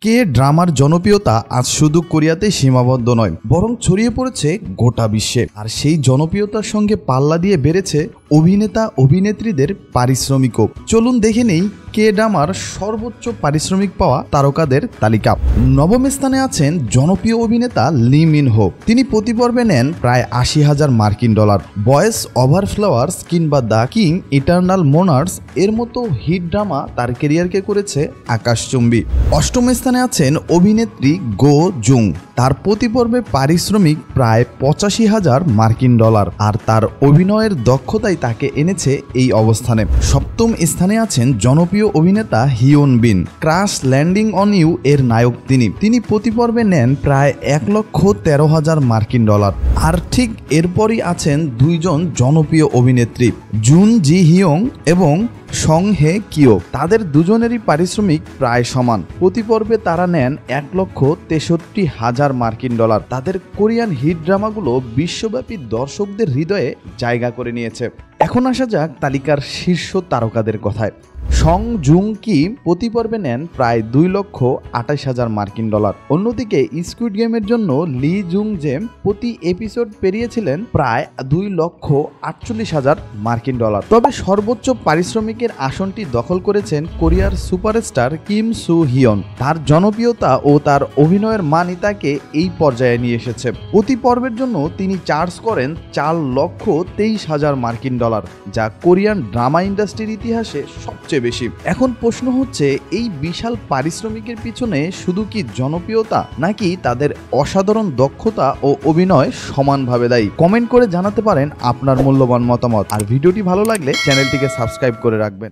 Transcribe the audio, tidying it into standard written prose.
কে ড্রামার জনপ্রিয়তা আজ শুধু কোরিয়াতেই সীমাবদ্ধ নয়, বরং ছড়িয়ে পড়েছে গোটা বিশ্বে। আর সেই জনপ্রিয়তার সঙ্গে পাল্লা দিয়ে বেড়েছে অভিনেতা অভিনেত্রীদের পারিশ্রমিকও। চলুন দেখে নেই কে ড্রামার সর্বোচ্চ পারিশ্রমিক পাওয়া তারকাদের তালিকা। নবম স্থানে আছেন জনপ্রিয় অভিনেতা লি মিন হো। তিনি প্রতি পর্বে নেন প্রায় ৮০,০০০ মার্কিন ডলার। বয়েস ওভার ফ্লাওয়ার্স কিংবা দ্য কিং ইটারনাল মোনার্স এর মতো হিট ড্রামা তার ক্যারিয়ারকে করেছে আকাশচুম্বী। অষ্টম স্থানে আছেন অভিনেত্রী গো জুং। তার প্রতি পর্বে পারিশ্রমিক প্রায় ৮৫,০০০ মার্কিন ডলার, আর তার অভিনয়ের দক্ষতাই তাকে এনেছে এই অবস্থানে। সপ্তম স্থানে আছেন জনপ্রিয় অভিনেতা Hyun Bin. Crash landing on you এর নায়ক তিনি প্রতি পর্বে নেন প্রায় ১,১৩,০০০ মার্কিন ডলার। আর ঠিক এরপরই আছেন দুইজন জনপ্রিয় অভিনেত্রী, জুন জি হিয়ং এবং সং হে কিও। তাদের দুজনেরই পারিশ্রমিক প্রায় সমান। প্রতি পর্বে তারা নেন ১,৬৩,০০০ মার্কিন ডলার। তাদের কোরিয়ান হিট ড্রামাগুলো বিশ্বব্যাপী দর্শকদের হৃদয়ে জায়গা করে নিয়েছে। এখন আসা যাক তালিকার শীর্ষ তারকাদের কথায়। সং জুং কি প্রতি পর্বে নেন প্রায় ২,২৮,০০০ মার্কিন ডলার। অন্যদিকে স্কুইড গেমের জন্য লি জুং জেম প্রতি এপিসোড পেরিয়েছিলেন প্রায় ২,৪৮,০০০ মার্কিন ডলার। তবে সর্বোচ্চ পারিশ্রমিকের আসনটি দখল করেছেন কোরিয়ার সুপারস্টার কিম সু হিয়ন। তার জনপ্রিয়তা ও তার অভিনয়ের মানই তাকে এই পর্যায়ে নিয়ে এসেছে। প্রতি পর্বের জন্য তিনি চার্জ করেন ৪,২৩,০০০ মার্কিন ডলার, যা কোরিয়ান ড্রামা ইন্ডাস্ট্রির ইতিহাসে সবচেয়ে বেশি। এখন প্রশ্ন হচ্ছে, এই বিশাল পারিশ্রমিকের পিছনে শুধু কি জনপ্রিয়তা, নাকি তাদের অসাধারণ দক্ষতা ও অভিনয় সমানভাবে দায়ী? কমেন্ট করে জানাতে পারেন আপনার মূল্যবান মতামত। আর ভিডিওটি ভালো লাগলে চ্যানেলটিকে সাবস্ক্রাইব করে রাখবেন।